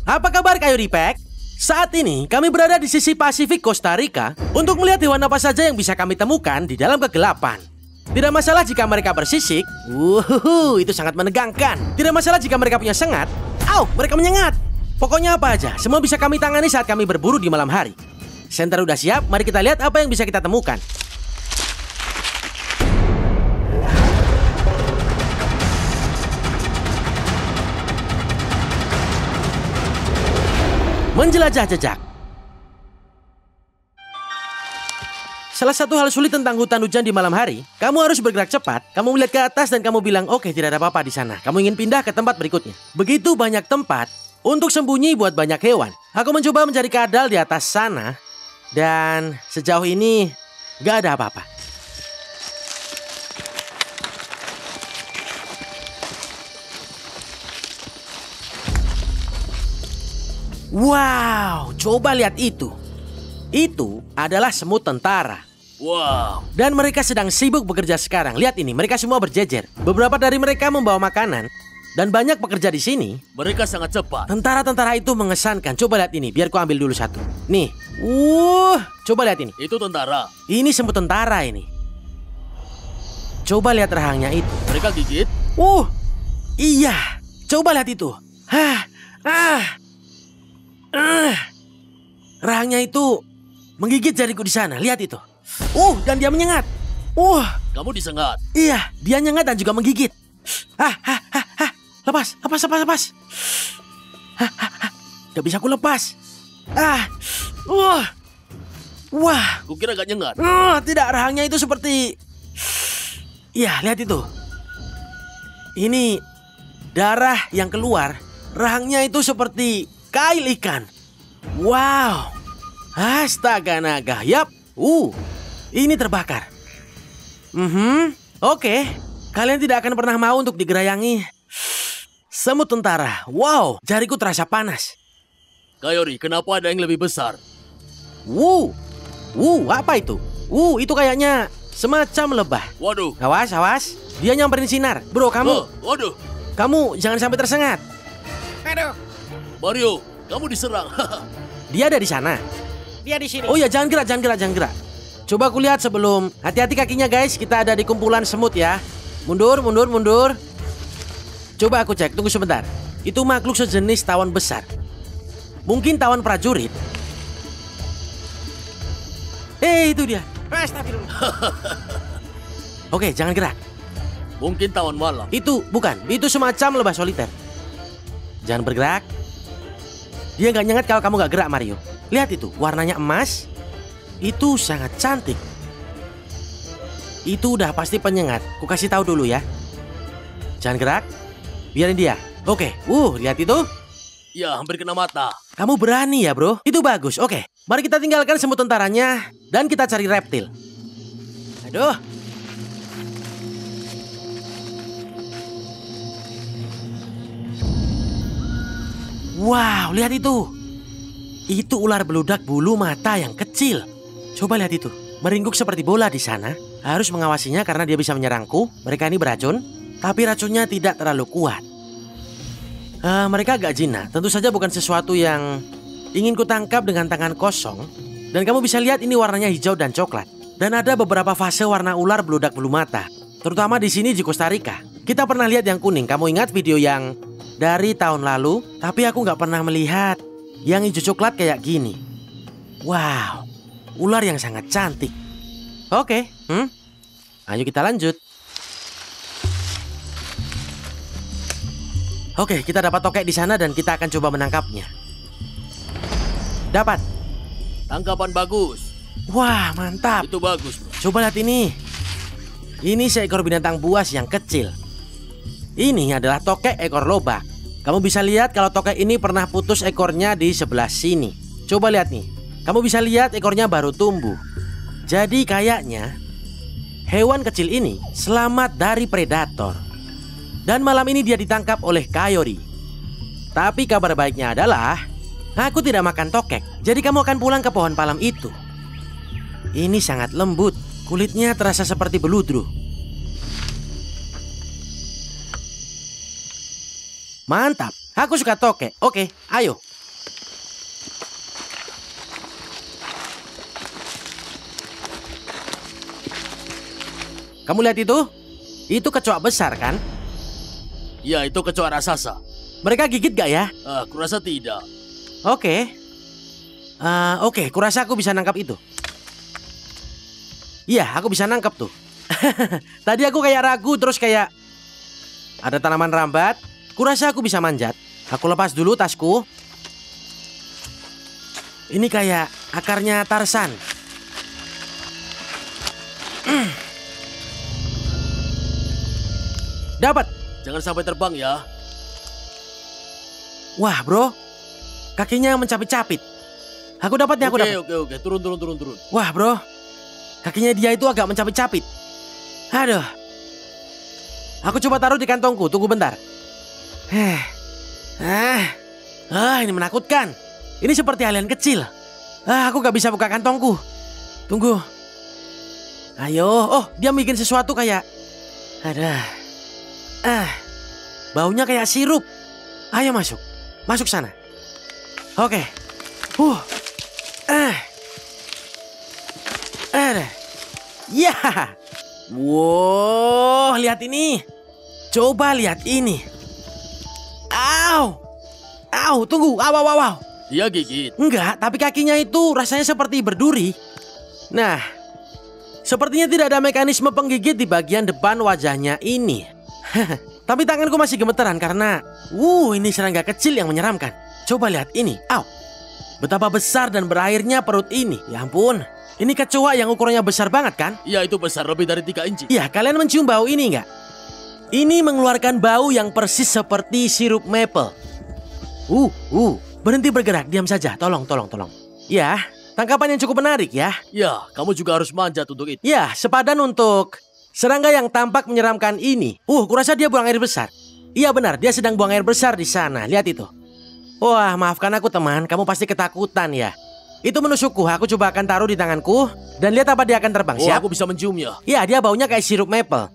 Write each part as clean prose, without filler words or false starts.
Apa kabar Coyote Pack? Saat ini kami berada di sisi Pasifik Costa Rica untuk melihat hewan apa saja yang bisa kami temukan di dalam kegelapan. Tidak masalah jika mereka bersisik. Itu sangat menegangkan. Tidak masalah jika mereka punya sengat. Mereka menyengat. Pokoknya apa aja, semua bisa kami tangani saat kami berburu di malam hari. Senter udah siap, mari kita lihat apa yang bisa kita temukan. Menjelajah jejak. Salah satu hal sulit tentang hutan hujan di malam hari, kamu harus bergerak cepat, kamu melihat ke atas dan kamu bilang, oke, tidak ada apa-apa di sana. Kamu ingin pindah ke tempat berikutnya. Begitu banyak tempat untuk sembunyi buat banyak hewan. Aku mencoba mencari kadal di atas sana, dan sejauh ini gak ada apa-apa. Wow, coba lihat itu. Itu adalah semut tentara. Wow. Dan mereka sedang sibuk bekerja sekarang. Lihat ini, mereka semua berjejer. Beberapa dari mereka membawa makanan. Dan banyak pekerja di sini. Mereka sangat cepat. Tentara-tentara itu mengesankan. Coba lihat ini, biar ku ambil dulu satu. Nih, coba lihat ini. Itu tentara. Ini semut tentara ini. Coba lihat rahangnya itu. Mereka gigit? Iya. Coba lihat itu. Rahangnya itu menggigit jariku di sana. Lihat itu. Dan dia menyengat. Kamu disengat. Iya, dia nyengat dan juga menggigit. Lepas. Gak bisa aku lepas. Wah. Kukira gak nyengat. Tidak, rahangnya itu seperti... Iya, lihat itu. Ini darah yang keluar. Rahangnya itu seperti kail ikan. Wow. Astaga naga. Yap. Ini terbakar. Oke. Kalian tidak akan pernah mau untuk digerayangi semut tentara. Wow, jariku terasa panas. Coyote, kenapa ada yang lebih besar? Apa itu? Itu kayaknya semacam lebah. Waduh. Awas. Dia nyamperin sinar. Bro, kamu. Waduh. Kamu jangan sampai tersengat. Aduh. Mario, kamu diserang. Dia ada di sana. Dia di sini. Oh ya, jangan gerak. Coba aku lihat sebelum. Hati-hati kakinya guys, kita ada di kumpulan semut ya. Mundur. Coba aku cek, tunggu sebentar. Itu makhluk sejenis tawon besar. Mungkin tawon prajurit. Itu dia. Astagfirullah. Oke, jangan gerak. Mungkin tawon malam. Itu bukan, itu semacam lebah soliter. Jangan bergerak. Dia nggak nyengat kalau kamu nggak gerak, Mario. Lihat itu, warnanya emas. Itu sangat cantik. Itu udah pasti penyengat. Ku kasih tahu dulu ya. Jangan gerak. Biarin dia. Oke. Lihat itu. Ya, hampir kena mata. Kamu berani ya, bro. Itu bagus. Oke. Mari kita tinggalkan semut tentaranya dan kita cari reptil. Aduh. Wow, lihat itu. Itu ular beludak bulu mata yang kecil. Coba lihat itu. Meringkuk seperti bola di sana. Harus mengawasinya karena dia bisa menyerangku. Mereka ini beracun, tapi racunnya tidak terlalu kuat. Mereka agak jinak. Tentu saja bukan sesuatu yang ingin kutangkap dengan tangan kosong. Dan kamu bisa lihat ini warnanya hijau dan coklat. Dan ada beberapa fase warna ular beludak bulu mata. Terutama di sini di Costa Rica. Kita pernah lihat yang kuning. Kamu ingat video yang dari tahun lalu? Tapi aku nggak pernah melihat yang hijau coklat kayak gini. Wow, ular yang sangat cantik. Oke, ayo kita lanjut. Oke, kita dapat tokek di sana dan kita akan coba menangkapnya. Dapat. Tangkapan bagus. Wah, mantap. Itu bagus, bro. Coba lihat ini. Ini seekor binatang buas yang kecil. Ini adalah tokek ekor lobak. Kamu bisa lihat kalau tokek ini pernah putus ekornya di sebelah sini. Coba lihat nih. Kamu bisa lihat ekornya baru tumbuh. Jadi kayaknya hewan kecil ini selamat dari predator. Dan malam ini dia ditangkap oleh Coyote. Tapi kabar baiknya adalah aku tidak makan tokek. Jadi kamu akan pulang ke pohon palem itu. Ini sangat lembut. Kulitnya terasa seperti beludru. Mantap. Aku suka tokek. Oke, ayo. kamu lihat itu? Itu kecoa besar kan? Ya, itu kecoa raksasa. Mereka gigit gak ya? Kurasa tidak. Oke. Oke, kurasa aku bisa nangkap itu. Iya, aku bisa nangkap tuh. Tadi aku kayak ragu terus kayak ada tanaman rambat. Kurasa aku bisa manjat. Aku lepas dulu tasku. Ini kayak akarnya Tarzan. Dapat. Jangan sampai terbang ya. Wah bro, kakinya mencapit-capit. Aku dapat nih, aku dapat. Oke. Turun. Wah bro, kakinya dia itu agak mencapit-capit. Aduh. Aku coba taruh di kantongku, tunggu bentar. Ini menakutkan. Ini seperti alien kecil. Aku gak bisa buka kantongku. Tunggu. Ayo, oh dia bikin sesuatu kayak... Baunya kayak sirup. Ayo masuk. Masuk sana. Oke. Ya. Wow, lihat ini. Coba lihat ini. Tunggu. Aw. Dia gigit. Enggak, tapi kakinya itu rasanya seperti berduri. Nah, sepertinya tidak ada mekanisme penggigit di bagian depan wajahnya ini. Tapi tanganku masih gemeteran karena ini serangga kecil yang menyeramkan. Coba lihat ini. Betapa besar dan berairnya perut ini. Ya ampun. Ini kecoa yang ukurannya besar banget kan? Ya, itu besar, lebih dari 3 inci. Ya, kalian mencium bau ini nggak? Ini mengeluarkan bau yang persis seperti sirup maple. Berhenti bergerak, diam saja. Tolong. Ya, tangkapan yang cukup menarik ya. Ya, kamu juga harus manjat untuk itu. Ya, sepadan untuk serangga yang tampak menyeramkan ini. Kurasa dia buang air besar. Iya benar, dia sedang buang air besar di sana. Lihat itu. Wah, maafkan aku teman, kamu pasti ketakutan ya. Itu menusukku, aku coba akan taruh di tanganku dan lihat apa dia akan terbang. Siap? Aku bisa menciumnya. Ya, dia baunya kayak sirup maple.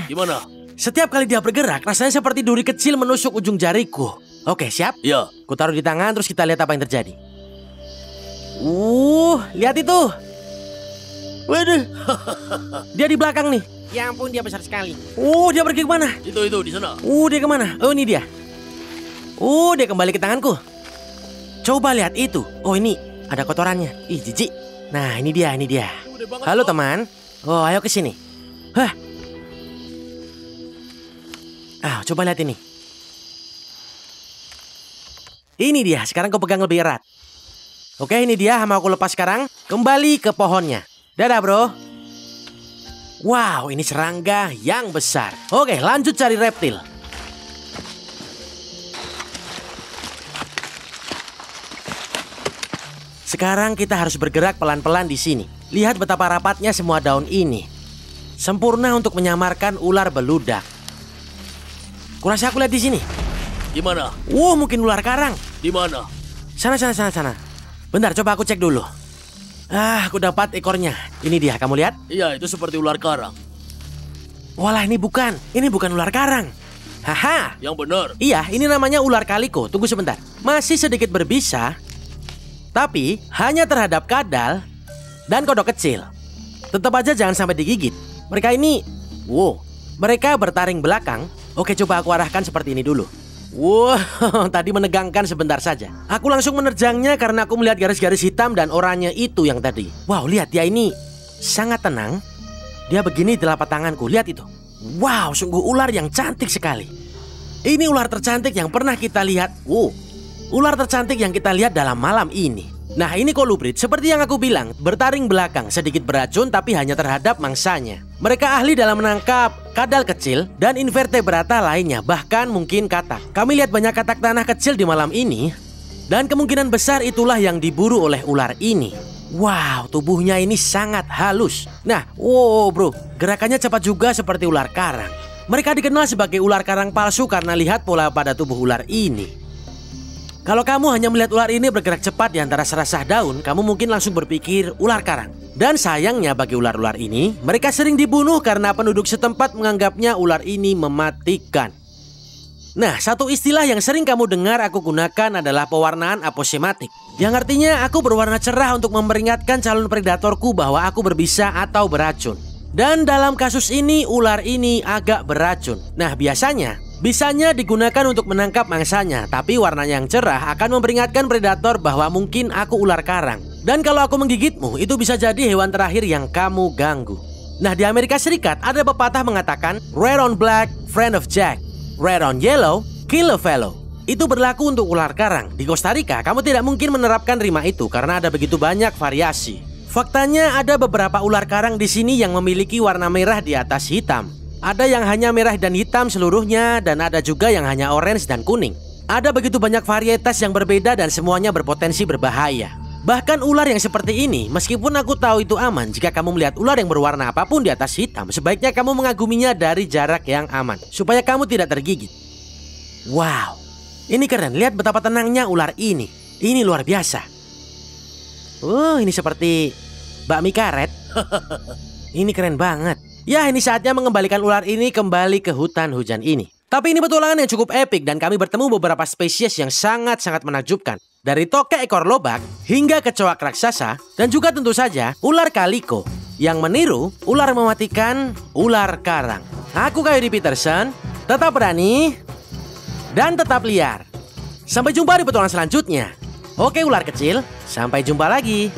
Gimana? Setiap kali dia bergerak, rasanya seperti duri kecil menusuk ujung jariku. Oke, siap? Ya. Ku taruh di tangan, terus kita lihat apa yang terjadi. Lihat itu. Waduh. Dia di belakang nih. Ya ampun, dia besar sekali. Dia pergi kemana? Itu di sana. Dia kemana? Ini dia. Dia kembali ke tanganku. Coba lihat itu. Ini ada kotorannya. Ih, jijik. Nah, ini dia. Halo teman. Ayo ke sini. Coba lihat ini. Ini dia, sekarang kau pegang lebih erat. Oke, ini dia, mau aku lepas sekarang. Kembali ke pohonnya. Dadah bro. Wow, ini serangga yang besar. Oke, lanjut cari reptil. Sekarang kita harus bergerak pelan-pelan di sini. Lihat betapa rapatnya semua daun ini. Sempurna untuk menyamarkan ular beludak. Kurasa aku lihat di sini. Gimana? Mungkin ular karang. Di mana? Sana. Bentar, coba aku cek dulu. Aku dapat ekornya. Ini dia, kamu lihat? Iya, itu seperti ular karang. Walah, ini bukan ular karang. Haha. Yang benar. Iya, ini namanya ular kaliko. Tunggu sebentar. Masih sedikit berbisa, tapi hanya terhadap kadal dan kodok kecil. Tetap aja jangan sampai digigit. Mereka ini, mereka bertaring belakang. Oke, coba aku arahkan seperti ini dulu. Tadi menegangkan sebentar saja. Aku langsung menerjangnya karena aku melihat garis-garis hitam dan oranye itu yang tadi. Wow, lihat dia ini sangat tenang. Dia begini di telapak tanganku, lihat itu. Wow, sungguh ular yang cantik sekali. Ini ular tercantik yang pernah kita lihat. Ular tercantik yang kita lihat dalam malam ini. Nah, ini kolubrid, seperti yang aku bilang, bertaring belakang, sedikit beracun tapi hanya terhadap mangsanya. Mereka ahli dalam menangkap kadal kecil dan invertebrata lainnya, bahkan mungkin katak. Kami lihat banyak katak tanah kecil di malam ini, dan kemungkinan besar itulah yang diburu oleh ular ini. Wow, tubuhnya ini sangat halus. Nah, bro, gerakannya cepat juga seperti ular karang. Mereka dikenal sebagai ular karang palsu karena lihat pola pada tubuh ular ini. Kalau kamu hanya melihat ular ini bergerak cepat di antara serasah daun, kamu mungkin langsung berpikir ular karang. Dan sayangnya bagi ular-ular ini, mereka sering dibunuh karena penduduk setempat menganggapnya ular ini mematikan. Nah, satu istilah yang sering kamu dengar aku gunakan adalah pewarnaan aposematik. Yang artinya aku berwarna cerah untuk memperingatkan calon predatorku bahwa aku berbisa atau beracun. Dan dalam kasus ini, ular ini agak beracun. Nah, biasanya bisanya digunakan untuk menangkap mangsanya, tapi warnanya yang cerah akan memperingatkan predator bahwa mungkin aku ular karang. Dan kalau aku menggigitmu, itu bisa jadi hewan terakhir yang kamu ganggu. Nah, di Amerika Serikat ada pepatah mengatakan, red on black, friend of Jack. Red on yellow, kill a fellow. Itu berlaku untuk ular karang. Di Costa Rica, kamu tidak mungkin menerapkan rima itu karena ada begitu banyak variasi. Faktanya ada beberapa ular karang di sini yang memiliki warna merah di atas hitam. Ada yang hanya merah dan hitam seluruhnya, dan ada juga yang hanya orange dan kuning. Ada begitu banyak varietas yang berbeda dan semuanya berpotensi berbahaya. Bahkan ular yang seperti ini, meskipun aku tahu itu aman, jika kamu melihat ular yang berwarna apapun di atas hitam, sebaiknya kamu mengaguminya dari jarak yang aman, supaya kamu tidak tergigit. Wow, ini keren, lihat betapa tenangnya ular ini. Ini luar biasa. Ini seperti bakmi karet. Ini keren banget. Ya, ini saatnya mengembalikan ular ini kembali ke hutan hujan ini. Tapi ini petualangan yang cukup epik dan kami bertemu beberapa spesies yang sangat-sangat menakjubkan. Dari tokek ekor lobak hingga kecoak raksasa dan juga tentu saja ular kaliko yang meniru ular mematikan ular karang. Aku Coyote Peterson, tetap berani dan tetap liar. Sampai jumpa di petualangan selanjutnya. Oke ular kecil, sampai jumpa lagi.